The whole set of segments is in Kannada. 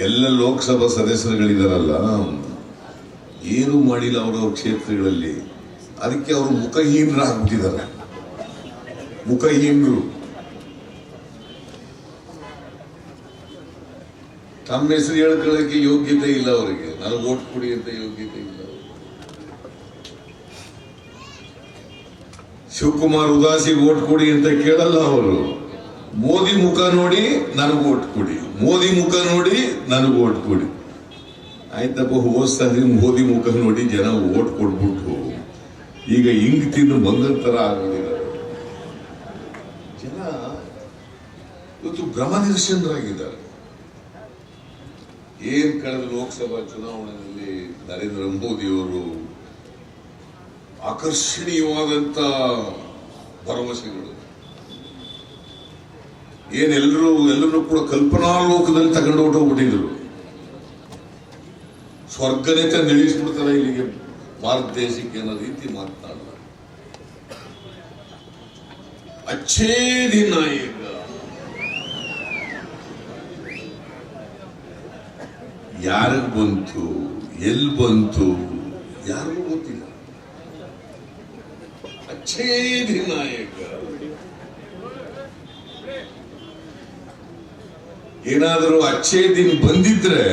ಎಲ್ಲ ಲೋಕಸಭಾ ಸದಸ್ಯರುಗಳಿದಾರಲ್ಲ, ಏನು ಮಾಡಿಲ್ಲ ಅವರವ್ರ ಕ್ಷೇತ್ರಗಳಲ್ಲಿ. ಅದಕ್ಕೆ ಅವರು ಮುಖಹೀನರಾಗ್ಬಿಟ್ಟಿದ್ದಾರೆ. ಮುಖಹೀನರು. ತಮ್ಮ ಹೆಸರು ಹೇಳ್ಕೊಳ್ಳಕ್ಕೆ ಯೋಗ್ಯತೆ ಇಲ್ಲ ಅವರಿಗೆ. ನನಗೆ ಓಟ್ ಕೊಡಿ ಅಂತ ಯೋಗ್ಯತೆ ಇಲ್ಲ. ಶಿವಕುಮಾರ್ ಉದಾಸಿ ಓಟ್ ಕೊಡಿ ಅಂತ ಕೇಳಲ್ಲ ಅವರು. ಮೋದಿ ಮುಖ ನೋಡಿ ನನಗೆ ಓಟ್ ಕೊಡಿ, ಮೋದಿ ಮುಖ ನೋಡಿ ನನಗೆ ಓಟ್ ಕೊಡಿ. ಆಯ್ತಪ್ಪ, ಹೋದ್ಸಾರಿ ಮೋದಿ ಮುಖ ನೋಡಿ ಜನ ಓಟ್ ಕೊಟ್ಬಿಟ್ಟು ಈಗ ಹಿಂಗ್ ತಿಂದು ಬಂಗದ ತರ ಆಗಿದ್ದಾರೆ ಜನ. ಇವತ್ತು ಭ್ರಮ ನಿರಸನರಾಗಿದ್ದಾರೆ. ಏನ್ ಕಳೆದ ಲೋಕಸಭಾ ಚುನಾವಣೆಯಲ್ಲಿ ನರೇಂದ್ರ ಮೋದಿಯವರು ಆಕರ್ಷಣೀಯವಾದಂತ ಭರವಸೆಗಳು, ಎಲ್ಲರೂ ಕೂಡ ಕಲ್ಪನಾ ಲೋಕದಲ್ಲಿ ತಗೊಂಡು ಹೊಟ್ಟೋಗ್ಬಿಟ್ಟಿದ್ರು. ಸ್ವರ್ಗನೇ ತಂದು ಇಳಿಸ್ಬಿಡ್ತಾರೆ ಇಲ್ಲಿಗೆ ಭಾರತ ದೇಶಕ್ಕೆ ಅನ್ನೋ ರೀತಿ ಮಾತನಾಡಿದ್ರು. ಅಚ್ಚೇ ದಿನ ಈಗ ಯಾರಿಗ್ ಬಂತು, ಎಲ್ಲಿ ಬಂತು ಯಾರಿಗೂ ಗೊತ್ತಿಲ್ಲ. ಅಚ್ಚೇ ದಿನ ಈಗ ಏನಾದರೂ ಅಚ್ಚೇ ದಿನ ಬಂದಿದ್ರೆ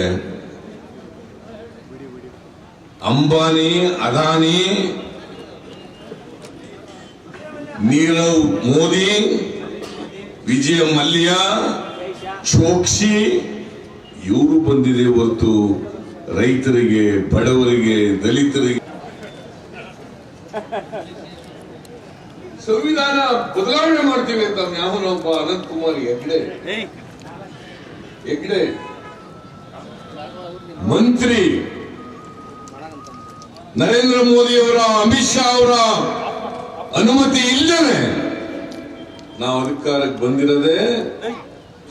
ಅಂಬಾನಿ, ಅದಾನಿ, ನೀರವ್ ಮೋದಿ, ವಿಜಯ ಮಲ್ಯ, ಚೋಕ್ಸಿ ಇವರು ಬಂದಿದೆ ಹೊರತು ರೈತರಿಗೆ, ಬಡವರಿಗೆ, ದಲಿತರಿಗೆ ಸಂವಿಧಾನ ಬದಲಾವಣೆ ಮಾಡ್ತೀವಿ ಅಂತ ಯಾವನೊಬ್ಬ ಅನಂತ್ ಕುಮಾರ್ ಹೆಗ್ಡೆ ಮಂತ್ರಿ, ನರೇಂದ್ರ ಮೋದಿ ಅವರ, ಅಮಿತ್ ಶಾ ಅವರ ಅನುಮತಿ ಇಲ್ಲದೆ ನಾವು ಅಧಿಕಾರಕ್ಕೆ ಬಂದಿರದೆ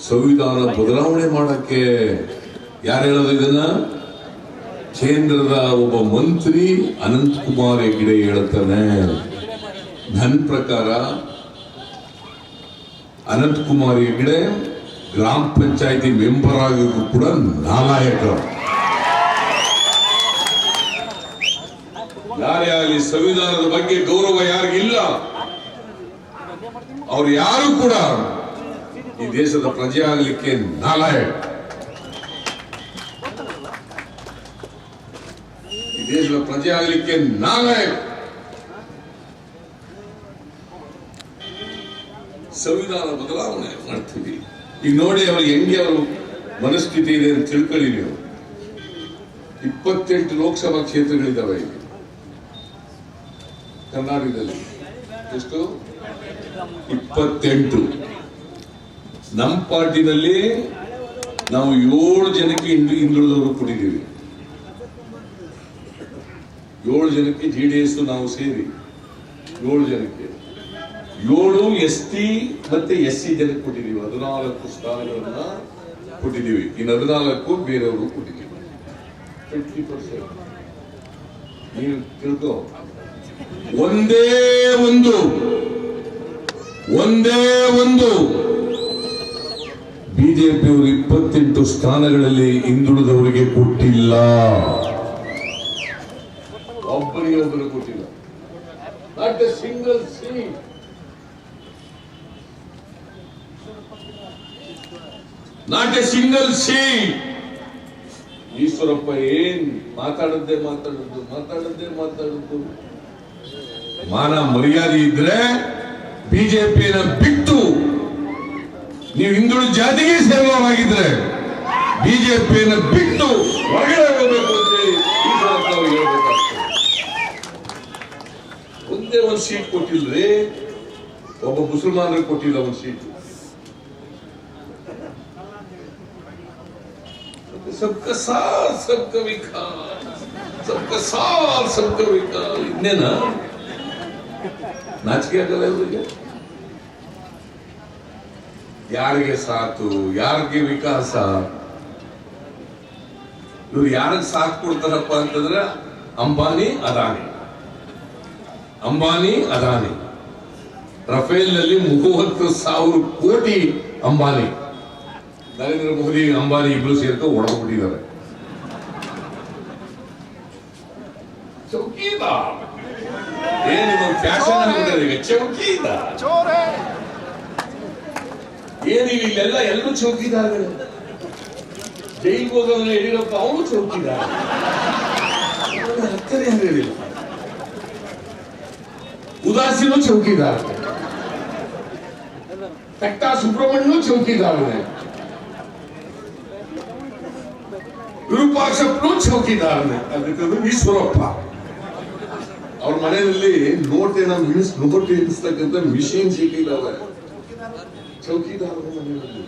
ಸಂವಿಧಾನ ಬದಲಾವಣೆ ಮಾಡಕ್ಕೆ. ಯಾರು ಹೇಳೋದು ಇದನ್ನ? ಕೇಂದ್ರದ ಒಬ್ಬ ಮಂತ್ರಿ ಅನಂತ್ ಕುಮಾರ್ ಹೆಗ್ಡೆ ಹೇಳ್ತಾನೆ. ನನ್ನ ಪ್ರಕಾರ ಅನಂತ್ ಕುಮಾರ್ ಹೆಗ್ಡೆ ಗ್ರಾಮ ಪಂಚಾಯತಿ ಮೆಂಬರ್ ಆಗಿದ್ರು ಕೂಡ ನಾಲಾಯಕರು. ಯಾರೇ ಆಗಲಿ ಸಂವಿಧಾನದ ಬಗ್ಗೆ ಗೌರವ ಯಾರಿಗಿಲ್ಲ, ಅವ್ರು ಯಾರು ಕೂಡ ಈ ದೇಶದ ಪ್ರಜೆ ಆಗಲಿಕ್ಕೆ ನಾಲಾಯಕ. ಈ ದೇಶದ ಪ್ರಜೆ ಆಗಲಿಕ್ಕೆ ನಾಲಾಯಕ. ಸಂವಿಧಾನ ಬದಲಾವಣೆ ಮಾಡ್ತೀವಿ. ಈಗ ನೋಡಿ ಅವ್ರಿಗೆ ಹೆಂಗೆ ಅವರು ಮನಸ್ಥಿತಿ ಇದೆ ಅಂತ ತಿಳ್ಕೊಳ್ಳಿ ನೀವು. 28 ಲೋಕಸಭಾ ಕ್ಷೇತ್ರಗಳಿದ್ದಾವೆ ಈಗ ಕರ್ನಾಟಕದಲ್ಲಿ. ಎಷ್ಟು? 28. ನಮ್ಮ ಪಾರ್ಟಿನಲ್ಲಿ ನಾವು 7 ಜನಕ್ಕೆ ಹಿಂದುಳಿದವರು ಕೊಟ್ಟಿದ್ದೀವಿ. 7 ಜನಕ್ಕೆ ಜೆಡಿಎಸ್ ನಾವು ಸೇರಿ 7 ಜನಕ್ಕೆ 7 ST ಮತ್ತೆ SC ಜನಕ್ಕೆ ಕೊಟ್ಟಿದ್ದೀವಿ. 14 ಸ್ಥಾನಗಳನ್ನ ಕೊಟ್ಟಿದ್ದೀವಿ. ಇನ್ನು 14 ಬೇರೆಯವರು ಕೊಟ್ಟಿದ್ದೀವಿ. 50%. ನೀವು ತಿಳ್ಕೊ, ಒಂದೇ ಒಂದು ಬಿಜೆಪಿಯವರು 28 ಸ್ಥಾನಗಳಲ್ಲಿ ಹಿಂದುಳಿದವರಿಗೆ ಕೊಟ್ಟಿಲ್ಲ. ಒಬ್ಬರು ಕೊಟ್ಟಿಲ್ಲ. Not A single seat. Not A single seat. Eshwarappa ಏನ್ ಮಾತಾಡದ್ದೇ ಮಾತಾಡದ್ದು. ಮಾನ ಮರ್ಯಾದೆ ಇದ್ರೆ ಬಿಜೆಪಿಯನ್ನು ಬಿಟ್ಟು ನೀವು ಹಿಂದುಳಿದ ಜಾತಿಗೆ ಸೇರುವವರಾಗಿದ್ರೆ ಬಿಜೆಪಿಯನ್ನು ಬಿಟ್ಟು ಹೊರಗಡೆ ಹೋಗಬೇಕು ಅಂತ ಹೇಳಿ ಈಶ್ವರಪ್ಪ ಅವ್ರಿಗೆ ಹೇಳ್ಬೇಕಾಗ್ತದೆ. ಒಂದೇ ಒಂದು ಸೀಟ್ ಕೊಟ್ಟಿಲ್ರಿ. ಒಬ್ಬ ಮುಸಲ್ಮಾನರಿಗೆ ಕೊಟ್ಟಿಲ್ಲ ಒಂದು ಸೀಟು. सबका साथ सबका विकास, सबका साथ सबका विकास. ಇನ್ನೇನಾ ನಾಚಿಕೆ ಆಗಲ್ಲ ಇವರಿಗೆ? ಯಾರಿಗೆ ಸಾಥು, ಯಾರಿಗೆ ವಿಕಾಸ? ಇವ್ರು ಯಾರಿಗೆ ಸಾಥ್ ಕೊಡ್ತಾರಪ್ಪ ಅಂತಂದ್ರೆ ಅಂಬಾನಿ, ಅದಾನಿ. ರಫೇಲ್ ನಲ್ಲಿ 30,000 ಕೋಟಿ ಅಂಬಾನಿ. ನರೇಂದ್ರ ಮೋದಿ ಅಂಬಾನಿ ಇಬ್ರು ಸೇರ್ಕೊಂಡು ಹೊಡೆದ್ಬಿಟ್ಟಿದ್ದಾರೆ. ಚೌಕಿದಾರ್ ಏನು ಫ್ಯಾಷನ್ ಆಗ್ಬಿಟ್ಟಿದೆ ಈಗ, ಚೌಕಿದಾರ್ ಏನಿಲ್ಲ, ಇಲ್ಲೆಲ್ಲ ಎಲ್ಲರೂ ಚೌಕಿದಾರಗಳು. ಜೈಲಿಗೆ ಹೋಗೋದ್ರೆ ಯಡಿಯೂರಪ್ಪ ಅವನು ಚೌಕಿದಾರ, ಹತ್ತನೇ ಹೇಳಿಲ್ಲ. ಉದಾಸೀನು ಚೌಕಿದಾರ, ಕಟ್ಟಾ ಸುಬ್ರಹ್ಮಣ್ಯನು ಚೌಕಿದಾರನೇ, ವಿರೂಪಾಕ್ಷಪ್ಪನು ಚೌಕಿದಾರನೇ. ಅದಕ್ಕೆ ಈಶ್ವರಪ್ಪ ಅವ್ರ ಮನೆಯಲ್ಲಿ ನೋಟ್ ಎಣಿಸ್ತಕ್ಕಂಥ ಮಿಷಿನ್ ಸಿಕ್ಕಿದಾವೆ. ಚೌಕಿದಾರ ಮನೆಯಲ್ಲಿ